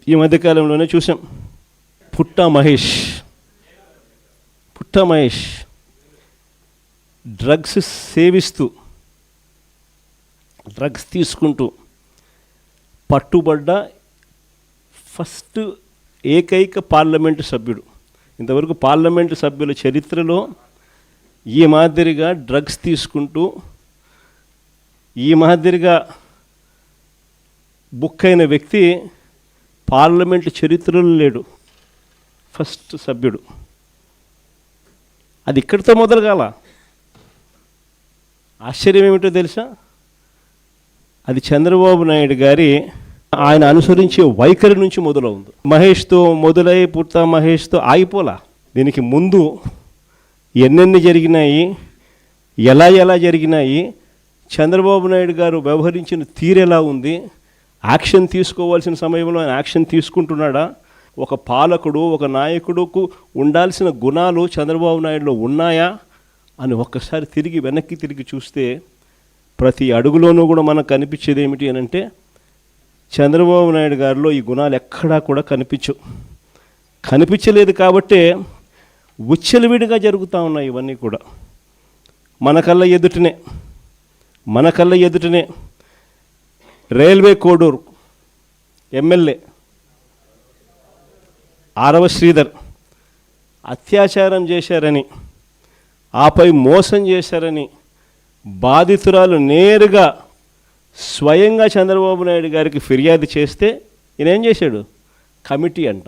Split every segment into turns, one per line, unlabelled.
ఈ మధ్యకాలంలోనే చూసాం. పుట్టా మహేష్ డ్రగ్స్ సేవిస్తూ, డ్రగ్స్ తీసుకుంటూ పట్టుబడ్డ ఫస్ట్ ఏకైక పార్లమెంటు సభ్యుడు. ఇంతవరకు పార్లమెంటు సభ్యుల చరిత్రలో ఈ మాదిరిగా డ్రగ్స్ తీసుకుంటూ, ఈ మాదిరిగా బుక్ అయిన వ్యక్తి పార్లమెంటు చరిత్రలో లేడు. ఫస్ట్ సభ్యుడు. అది ఇక్కడితో మొదలు కాల. ఆశ్చర్యం ఏమిటో తెలుసా? అది చంద్రబాబు నాయుడు గారి ఆయన అనుసరించే వైఖరి నుంచి మొదలవుంది. మహేష్తో మొదలై పుట్టా మహేష్తో ఆగిపోలా. దీనికి ముందు ఎన్నెన్ని జరిగినాయి, ఎలా జరిగినాయి, చంద్రబాబు నాయుడు గారు వ్యవహరించిన తీరు ఎలా ఉంది, యాక్షన్ తీసుకోవాల్సిన సమయంలో ఆయన యాక్షన్ తీసుకుంటున్నాడా, ఒక పాలకుడు ఒక నాయకుడుకు ఉండాల్సిన గుణాలు చంద్రబాబు నాయుడులో ఉన్నాయా అని ఒక్కసారి వెనక్కి తిరిగి చూస్తే ప్రతి అడుగులోనూ కూడా మనకు కనిపించేది ఏమిటి అని అంటే, చంద్రబాబు నాయుడు గారిలో ఈ గుణాలు ఎక్కడా కూడా కనిపించలేదు. కాబట్టే విచ్చలవిడిగా జరుగుతూ ఉన్నాయి ఇవన్నీ కూడా. మన కళ్ళ ఎదుటనే రైల్వే కోడూరు ఎమ్మెల్యే ఆరవ శ్రీధర్ అత్యాచారం చేశారని, ఆపై మోసం చేశారని బాధితురాలు నేరుగా స్వయంగా చంద్రబాబు నాయుడు గారికి ఫిర్యాదు చేస్తే ఈయన ఏం చేశాడు? కమిటీ అంట.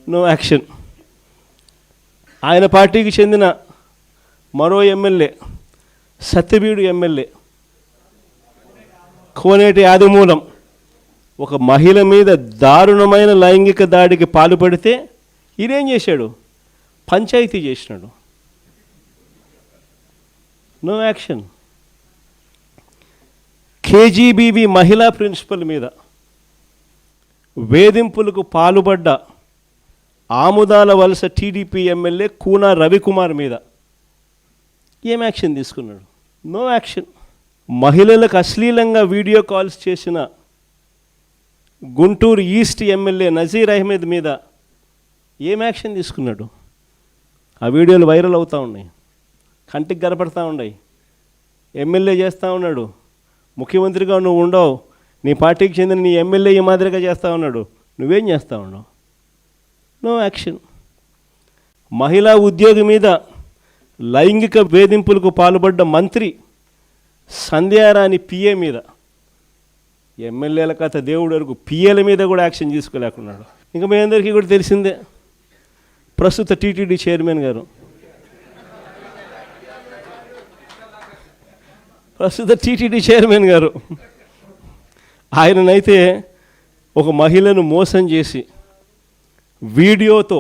No action. ఆయన పార్టీకి చెందిన మరో ఎమ్మెల్యే, సత్యవీడు ఎమ్మెల్యే కోనేటి ఆదిమూలం ఒక మహిళ మీద దారుణమైన లైంగిక దాడికి పాల్పడితే ఈయనేం చేశాడు? పంచాయతీ చేసినాడు. No action. కేజీబీవీ మహిళా ప్రిన్సిపల్ మీద వేధింపులకు పాల్పడ్డ ఆముదాల వలస టీడీపీ ఎమ్మెల్యే కూనా రవికుమార్ మీద ఏం యాక్షన్ తీసుకున్నాడు? No action. మహిళలకు అశ్లీలంగా వీడియో కాల్స్ చేసిన గుంటూరు ఈస్ట్ ఎమ్మెల్యే నజీర్ అహ్మద్ మీద ఏం యాక్షన్ తీసుకున్నాడు? ఆ వీడియోలు వైరల్ అవుతూ ఉన్నాయి, కంటికి కనపడతా ఉన్నాయి. ఎమ్మెల్యే చేస్తూ ఉన్నాడు, ముఖ్యమంత్రిగా నువ్వు ఉండవు, నీ పార్టీకి చెందిన నీ ఎమ్మెల్యే ఈ మాదిరిగా చేస్తూ ఉన్నాడు, నువ్వేం చేస్తూ ఉన్నావు? No action. మహిళా ఉద్యోగి మీద లైంగిక వేధింపులకు పాల్పడ్డ మంత్రి సంధ్యారాణి పిఏ మీద, ఎమ్మెల్యేల కథ దేవుడు వరకు పిఏల మీద కూడా యాక్షన్ తీసుకోలేకున్నాడు. ఇంకా మీ అందరికీ కూడా తెలిసిందే, ప్రస్తుత టీటీడీ చైర్మన్ గారు ఆయననైతే ఒక మహిళను మోసం చేసి వీడియోతో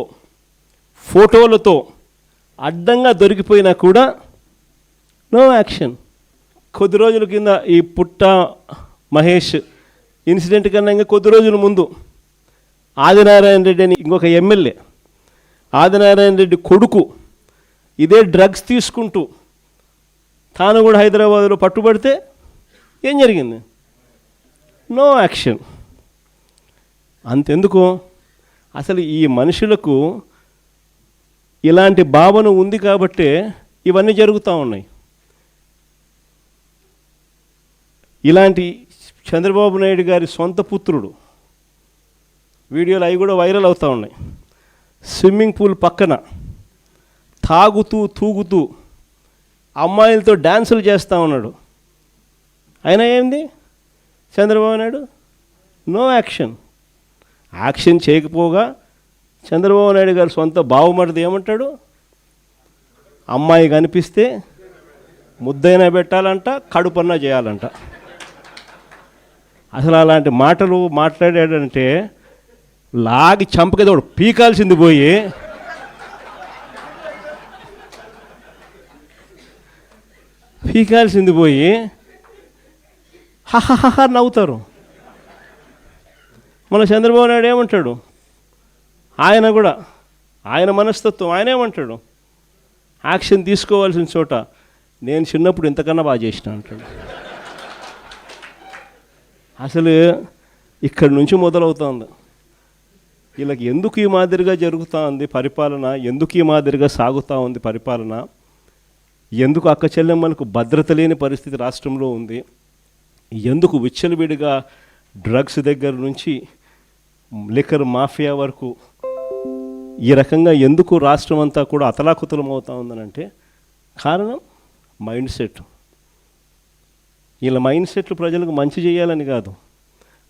ఫోటోలతో అడ్డంగా దొరికిపోయినా కూడా నో యాక్షన్. కొద్ది రోజుల కింద ఈ పుట్టా మహేష్ ఇన్సిడెంట్ కన్నా ఇంకా కొద్ది రోజుల ముందు ఆదినారాయణ రెడ్డి అని ఇంకొక ఎమ్మెల్యే, ఆదినారాయణ రెడ్డి కొడుకు ఇదే డ్రగ్స్ తీసుకుంటూ తాను కూడా హైదరాబాదులో పట్టుబడితే ఏం జరిగింది? No action. అంతెందుకు, అసలు ఈ మనుషులకు ఇలాంటి భావన ఉంది కాబట్టే ఇవన్నీ జరుగుతూ ఉన్నాయి. ఇలాంటి చంద్రబాబు నాయుడు గారి సొంత పుత్రుడు వీడియోలు అవి కూడా వైరల్ అవుతూ ఉన్నాయి. స్విమ్మింగ్ పూల్ పక్కన తాగుతూ తూగుతూ అమ్మాయిలతో డ్యాన్సులు చేస్తూ ఉన్నాడు. అయినా ఏంది Chandrababu Naidu? No action. Action చేయకపోగా చంద్రబాబు నాయుడు గారు సొంత బావమరిది ఏమంటాడు? అమ్మాయి కనిపిస్తే ముద్దైనా పెట్టాలంట, కడుపన్నా చేయాలంట. అసలు అలాంటి మాటలు మాట్లాడాడంటే లాగి చంపకేదోడు పీకాల్సింది పోయి హహహహ నవ్వుతారు. మన చంద్రబాబు నాయుడు ఏమంటాడు? ఆయన కూడా ఆయన మనస్తత్వం ఆయన ఏమంటాడు? యాక్షన్ తీసుకోవాల్సిన చోట నేను చిన్నప్పుడు ఇంతకన్నా బాగా చేసిన అంటాడు. అసలు ఇక్కడి నుంచి మొదలవుతుంది. వీళ్ళకి ఎందుకు ఈ మాదిరిగా జరుగుతూ ఉంది పరిపాలన, ఎందుకు ఈ మాదిరిగా సాగుతూ ఉంది పరిపాలన, ఎందుకు అక్క చెల్లెమ్మలకు భద్రత లేని పరిస్థితి రాష్ట్రంలో ఉంది, ఎందుకు విచ్చలవిడిగా డ్రగ్స్ దగ్గర నుంచి లిక్కర్ మాఫియా వరకు ఈ రకంగా ఎందుకు రాష్ట్రం అంతా కూడా అతలాకుతలం అవుతూ ఉందనంటే కారణం మైండ్ సెట్. వీళ్ళ మైండ్ సెట్లు ప్రజలకు మంచి చేయాలని కాదు,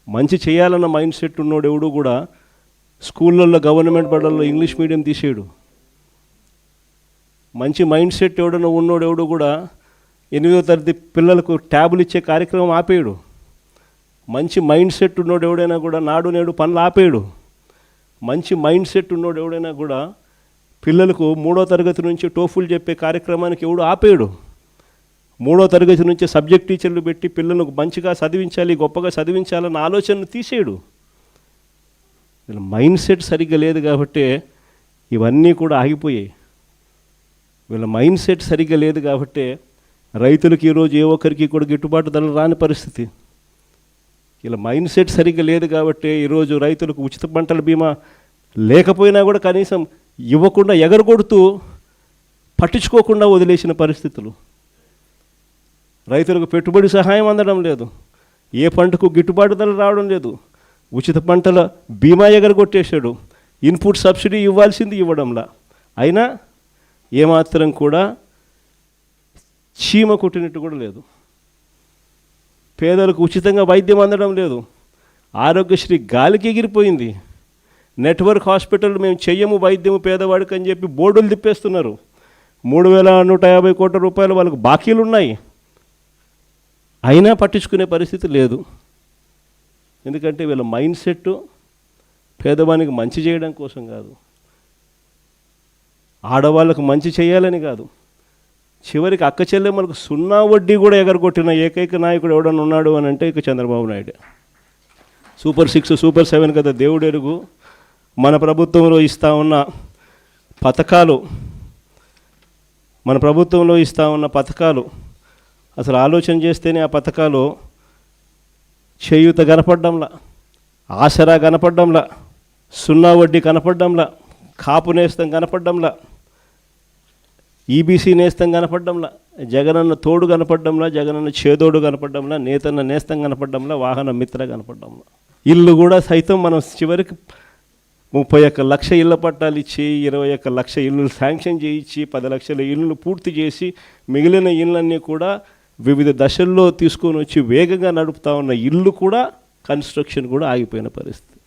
మంచి చేయాలన్న మైండ్ సెట్ ఉన్నోడు ఎవడు కూడా స్కూళ్ళల్లో గవర్నమెంట్ బడుల్లో ఇంగ్లీష్ మీడియం తీసేయడు. మంచి మైండ్ సెట్ ఎవడన్నా ఉన్నోడు ఎవడు కూడా 8వ తరగతి పిల్లలకు ట్యాబులు ఇచ్చే కార్యక్రమం ఆపేయడు. మంచి మైండ్ సెట్ ఉన్నోడు ఎవడైనా కూడా నాడు నేడు పనులు ఆపేయడు. మంచి మైండ్ సెట్ ఉన్నోడు ఎవడైనా కూడా పిల్లలకు 3వ తరగతి నుంచి టోఫుల్ చెప్పే కార్యక్రమానికి ఎవడు ఆపేయడు. 3వ తరగతి నుంచి సబ్జెక్ట్ టీచర్లు పెట్టి పిల్లలకు మంచిగా చదివించాలి, గొప్పగా చదివించాలన్న ఆలోచనను తీసేయడు. వీళ్ళ మైండ్ సెట్ సరిగ్గా లేదు కాబట్టి ఇవన్నీ కూడా ఆగిపోయాయి. వీళ్ళ మైండ్ సెట్ సరిగ్గా లేదు కాబట్టి రైతులకు ఈరోజు ఏ ఒక్కరికి కూడా గిట్టుబాటు ధరలు రాని పరిస్థితి. ఇలా మైండ్ సెట్ సరిగ్గా లేదు కాబట్టి ఈరోజు రైతులకు ఉచిత పంటల బీమా లేకపోయినా కూడా కనీసం ఇవ్వకుండా ఎగరగొడుతూ పట్టించుకోకుండా వదిలేసిన పరిస్థితులు. రైతులకు పెట్టుబడి సహాయం అందడం లేదు, ఏ పంటకు గిట్టుబాటు ధరలు రావడం లేదు, ఉచిత పంటల బీమా ఎగరగొట్టేశాడు, ఇన్పుట్ సబ్సిడీ ఇవ్వాల్సింది ఇవ్వడంలా, అయినా ఏమాత్రం కూడా చీమ కొట్టినట్టు కూడా లేదు. పేదలకు ఉచితంగా వైద్యం అందడం లేదు, ఆరోగ్యశ్రీ గాలికి ఎగిరిపోయింది. నెట్వర్క్ హాస్పిటల్ మేము చెయ్యము వైద్యము పేదవాడికి అని చెప్పి బోర్డులు తిప్పేస్తున్నారు. 3,150 కోట్ల రూపాయలు వాళ్ళకు బాకీలు ఉన్నాయి, అయినా పట్టించుకునే పరిస్థితి లేదు. ఎందుకంటే వీళ్ళ మైండ్ సెట్ పేదవానికి మంచి చేయడం కోసం కాదు, ఆడవాళ్ళకు మంచి చేయాలని కాదు, చివరికి అక్క చెల్లెమ్మలకు 0 వడ్డీ కూడా ఎగరగొట్టిన ఏకైక నాయకుడు ఎవడన్నా ఉన్నాడు అని అంటే ఇక చంద్రబాబు నాయుడు. సూపర్ 6, సూపర్ 7 కదా దేవుడు ఎరుగు. మన ప్రభుత్వంలో ఇస్తూ ఉన్న పథకాలు అసలు ఆలోచన చేస్తేనే ఆ పథకాలు చేయూత కనపడ్డంలా, ఆసరా కనపడ్డంలా, 0 వడ్డీ కనపడ్డంలా, కాపు నేస్తం కనపడ్డంలా, ఈబీసీ నేస్తం కనపడ్డంలా, జగనన్న తోడు కనపడ్డంలా, జగనన్న చేదోడు కనపడ్డంలా, నేతన్న నేస్తం కనపడ్డంలా, వాహన మిత్ర కనపడ్డంలా. ఇల్లు కూడా సైతం మనం చివరికి 31 లక్ష ఇళ్ళ పట్టాలు ఇచ్చి 21 లక్ష ఇళ్ళు శాంక్షన్ చేయించి 10 లక్షల ఇళ్ళు పూర్తి చేసి మిగిలిన ఇళ్ళన్నీ కూడా వివిధ దశల్లో తీసుకొని వచ్చి వేగంగా నడుపుతా ఉన్న ఇల్లు కూడా కన్స్ట్రక్షన్ కూడా ఆగిపోయిన పరిస్థితి.